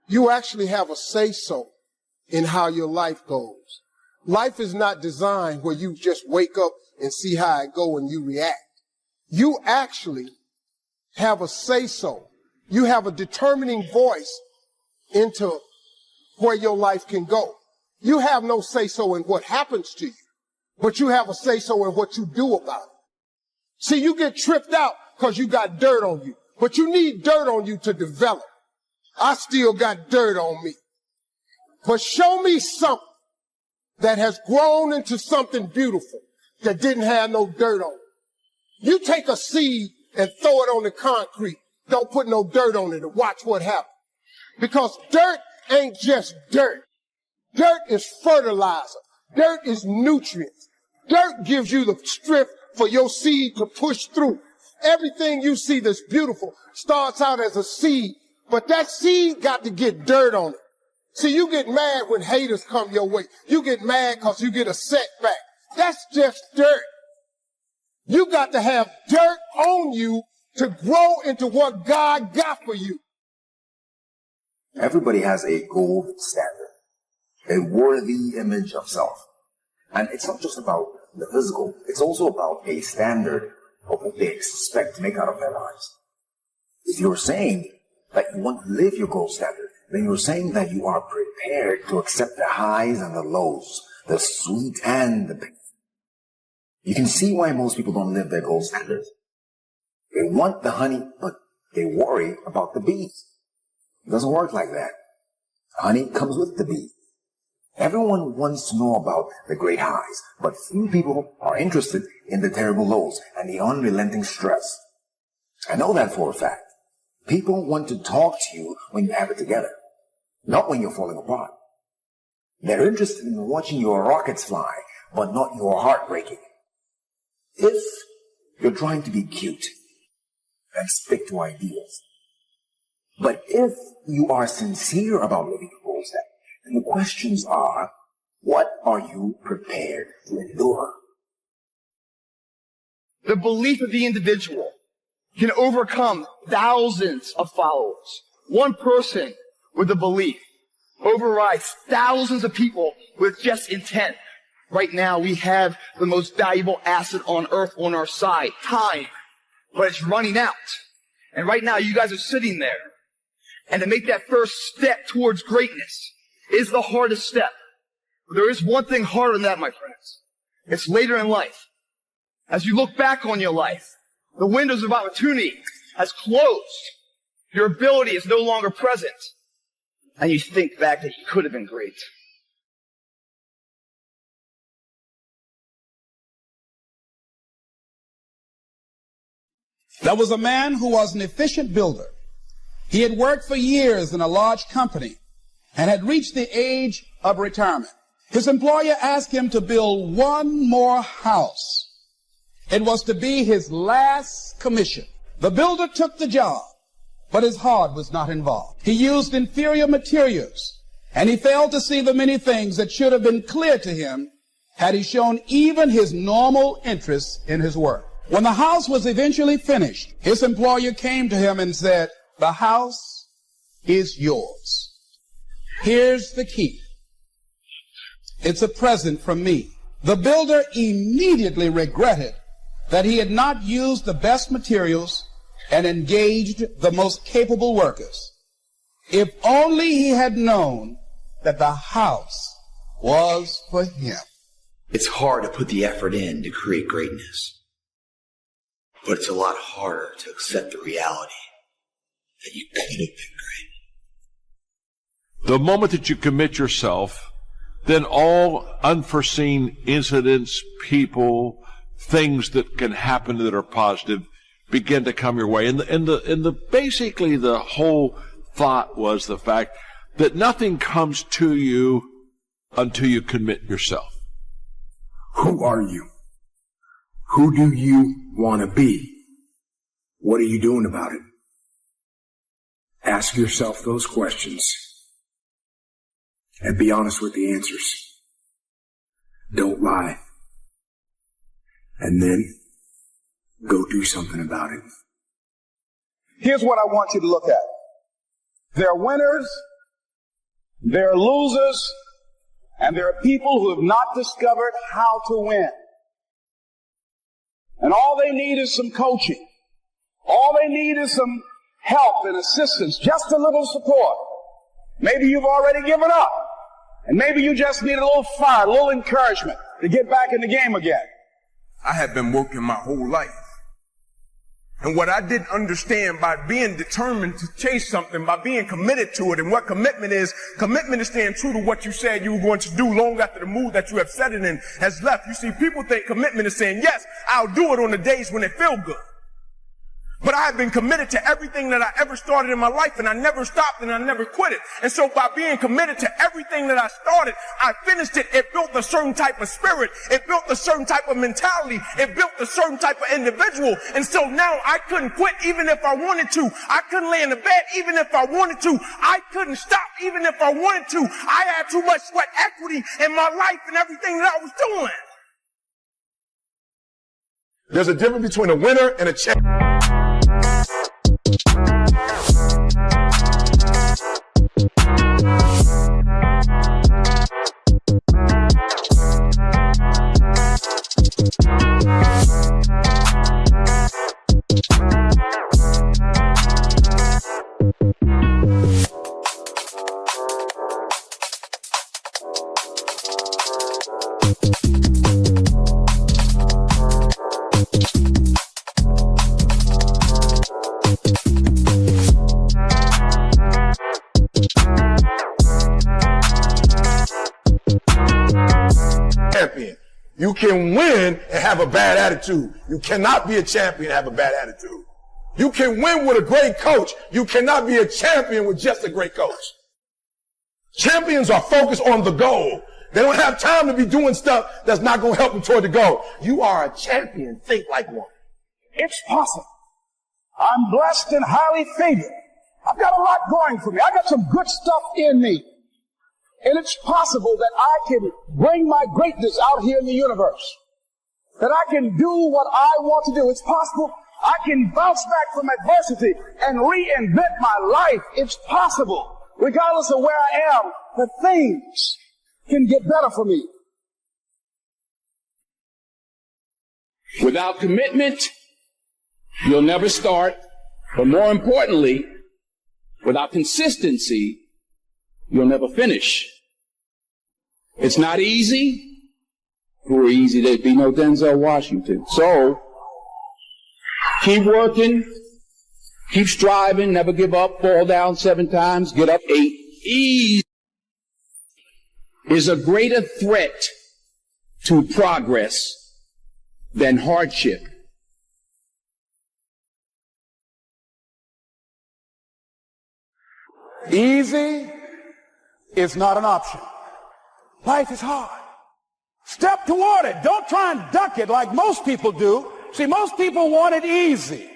you actually have a say-so in how your life goes. Life is not designed where you just wake up and see how it go and you react. You actually have a say-so. You have a determining voice into where your life can go. You have no say-so in what happens to you, but you have a say-so in what you do about it. See, you get tripped out because you got dirt on you, but you need dirt on you to develop. I still got dirt on me. But show me something that has grown into something beautiful that didn't have no dirt on it. You take a seed and throw it on the concrete. Don't put no dirt on it and watch what happens. Because dirt ain't just dirt. Dirt is fertilizer. Dirt is nutrients. Dirt gives you the strength for your seed to push through. Everything you see that's beautiful starts out as a seed, but that seed got to get dirt on it. See, you get mad when haters come your way. You get mad because you get a setback. That's just dirt. You got to have dirt on you to grow into what God got for you. Everybody has a gold standard, a worthy image of self. And it's not just about the physical, it's also about a standard of what they expect to make out of their lives. If you're saying that you want to live your gold standard, then you're saying that you are prepared to accept the highs and the lows, the sweet and the bitter. You can see why most people don't live their gold standards. They want the honey, but they worry about the bees. It doesn't work like that. Honey comes with the bee. Everyone wants to know about the great highs, but few people are interested in the terrible lows and the unrelenting stress. I know that for a fact. People want to talk to you when you have it together, not when you're falling apart. They're interested in watching your rockets fly, but not your heart breaking. If you're trying to be cute, then stick to ideas. But if you are sincere about living your goals, then the questions are, what are you prepared to endure? The belief of the individual can overcome thousands of followers. One person with a belief overrides thousands of people with just intent. Right now, we have the most valuable asset on earth on our side, time. But it's running out. And right now, you guys are sitting there. And to make that first step towards greatness is the hardest step. But there is one thing harder than that, my friends. It's later in life. As you look back on your life, the windows of opportunity has closed. Your ability is no longer present. And you think back that you could have been great. There was a man who was an efficient builder. He had worked for years in a large company and had reached the age of retirement. His employer asked him to build one more house. It was to be his last commission. The builder took the job, but his heart was not involved. He used inferior materials, and he failed to see the many things that should have been clear to him had he shown even his normal interest in his work. When the house was eventually finished, his employer came to him and said, "The house is yours. Here's the key. It's a present from me." The builder immediately regretted that he had not used the best materials and engaged the most capable workers. If only he had known that the house was for him. It's hard to put the effort in to create greatness. But it's a lot harder to accept the reality that you could have been great. The moment that you commit yourself, then all unforeseen incidents, people, things that can happen that are positive begin to come your way. And basically the whole thought was the fact that nothing comes to you until you commit yourself. Who are you? Who do you want to be? What are you doing about it? Ask yourself those questions and be honest with the answers. Don't lie. And then go do something about it. Here's what I want you to look at. There are winners There are losers, and there are people who have not discovered how to win. And all they need is some coaching. All they need is some help and assistance, just a little support. Maybe you've already given up, and maybe you just need a little fire, a little encouragement to get back in the game again. I have been working my whole life. And what I didn't understand by being determined to chase something, by being committed to it, and what commitment is staying true to what you said you were going to do long after the mood that you have set it in has left. You see, people think commitment is saying, yes, I'll do it on the days when it feels good. But I have been committed to everything that I ever started in my life, and I never stopped and I never quit it. And so by being committed to everything that I started, I finished it. It built a certain type of spirit. It built a certain type of mentality. It built a certain type of individual. And so now I couldn't quit even if I wanted to. I couldn't lay in the bed even if I wanted to. I couldn't stop even if I wanted to. I had too much sweat equity in my life and everything that I was doing. There's a difference between a winner and a champion. You can win and have a bad attitude. You cannot be a champion and have a bad attitude. You can win with a great coach. You cannot be a champion with just a great coach. Champions are focused on the goal. They don't have time to be doing stuff that's not going to help them toward the goal. You are a champion. Think like one. It's possible. I'm blessed and highly favored. I've got a lot going for me. I got some good stuff in me. And it's possible that I can bring my greatness out here in the universe. That I can do what I want to do. It's possible I can bounce back from adversity and reinvent my life. It's possible, regardless of where I am, that things can get better for me. Without commitment, you'll never start. But more importantly, without consistency, you'll never finish. It's not easy. If it were easy, there'd be no Denzel Washington. So, keep working, keep striving, never give up, fall down 7 times, get up 8. Ease is a greater threat to progress than hardship. Easy is not an option. Life is hard. Step toward it. Don't try and duck it like most people do. See, most people want it easy.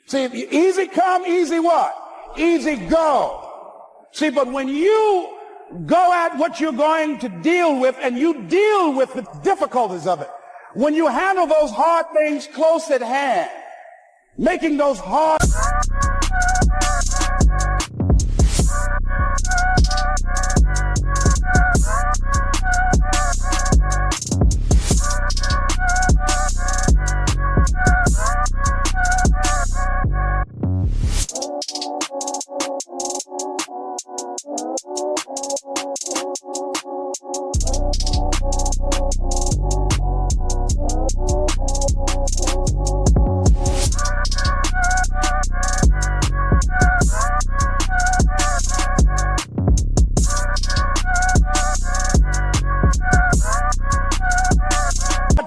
See, easy come, easy what? Easy go. See, but when you go at what you're going to deal with and you deal with the difficulties of it, when you handle those hard things close at hand, making those hard...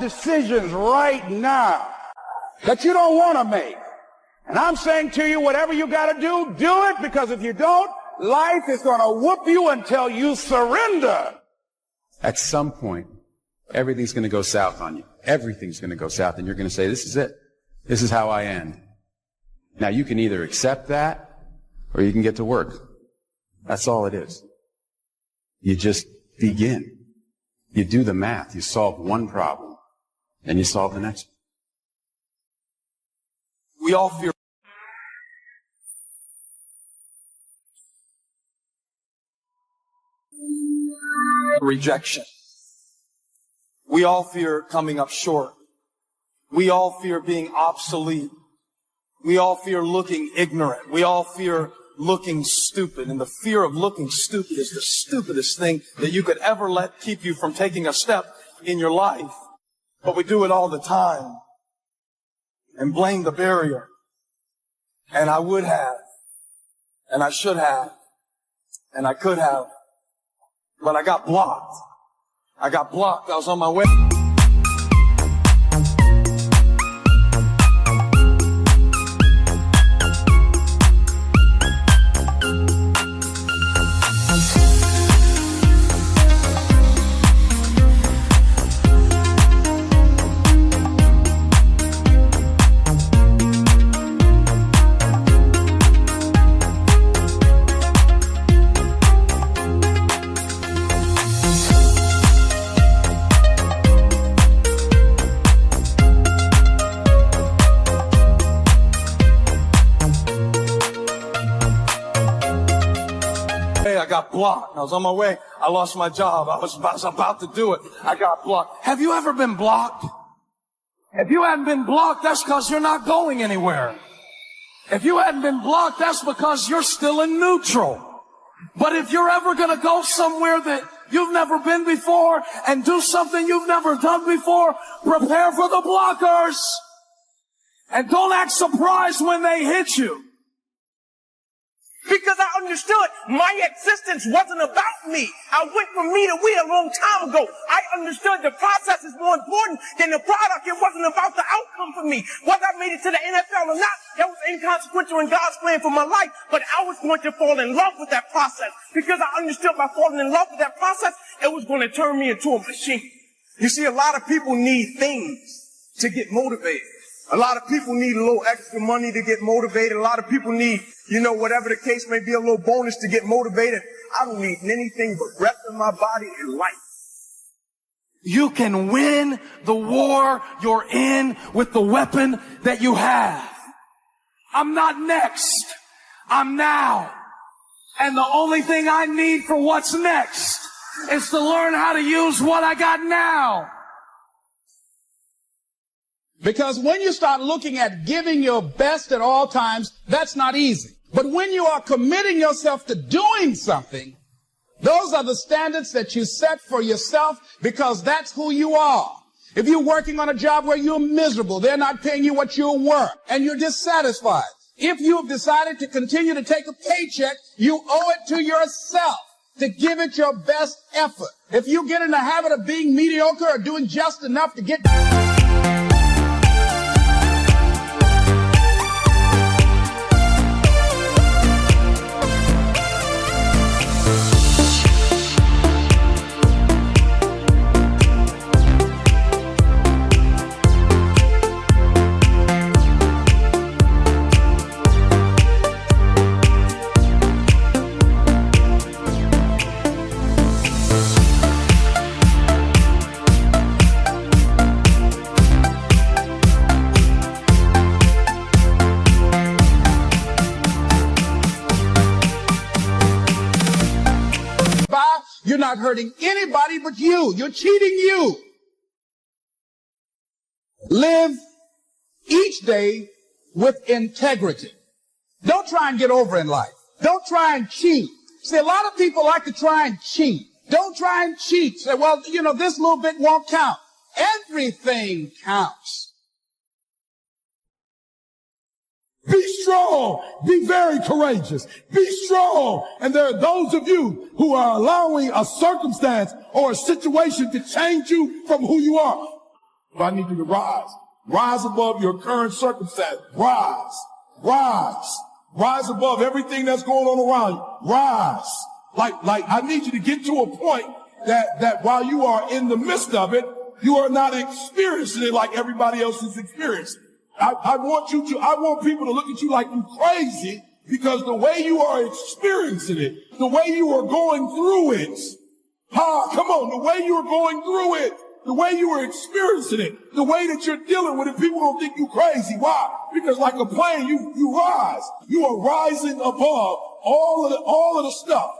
decisions right now that you don't want to make. And I'm saying to you, whatever you got to do it, because if you don't, life is going to whoop you until you surrender. At some point, everything's going to go south on you. Everything's going to go south, and you're going to say, this is it. This is how I end. Now, you can either accept that, or you can get to work. That's all it is. You just begin. You do the math. You solve one problem, and you solve the next. We all fear. rejection. We all fear coming up short. We all fear being obsolete. We all fear looking ignorant. We all fear looking stupid. And the fear of looking stupid is the stupidest thing that you could ever let keep you from taking a step in your life. But we do it all the time and blame the barrier. And I would have, and I should have, and I could have, but I got blocked. I got blocked. I was on my way. I got blocked. I was on my way. I lost my job. I was about to do it. I got blocked. Have you ever been blocked? If you haven't been blocked, that's because you're not going anywhere. If you hadn't been blocked, that's because you're still in neutral. But if you're ever going to go somewhere that you've never been before and do something you've never done before, prepare for the blockers. And don't act surprised when they hit you. Because I understood my existence wasn't about me. I went from me to we a long time ago. I understood the process is more important than the product. It wasn't about the outcome for me. Whether I made it to the NFL or not, that was inconsequential in God's plan for my life. But I was going to fall in love with that process. Because I understood by falling in love with that process, it was going to turn me into a machine. You see, a lot of people need things to get motivated. A lot of people need a little extra money to get motivated. A lot of people need, whatever the case may be, a little bonus to get motivated. I don't need anything but breath in my body and life. You can win the war you're in with the weapon that you have. I'm not next. I'm now. And the only thing I need for what's next is to learn how to use what I got now. Because when you start looking at giving your best at all times, that's not easy. But when you are committing yourself to doing something, those are the standards that you set for yourself because that's who you are. If you're working on a job where you're miserable, they're not paying you what you're worth, and you're dissatisfied. If you've decided to continue to take a paycheck, you owe it to yourself to give it your best effort. If you get in the habit of being mediocre or doing just enough to get... You're not hurting anybody but you. You're cheating you. Live each day with integrity. Don't try and get over in life. Don't try and cheat. See, a lot of people like to try and cheat. Don't try and cheat. Say, well, this little bit won't count. Everything counts. Be strong. Be very courageous. Be strong. And there are those of you who are allowing a circumstance or a situation to change you from who you are. But I need you to rise. Rise above your current circumstance. Rise. Rise. Rise above everything that's going on around you. Rise. Like I need you to get to a point that while you are in the midst of it, you are not experiencing it like everybody else is experiencing. I want people to look at you like you're crazy because the way you are experiencing it, the way you are going through it, the way you are going through it, the way you are experiencing it, the way that you're dealing with it, people don't think you crazy. Why? Because like a plane, you rise. You are rising above all of the stuff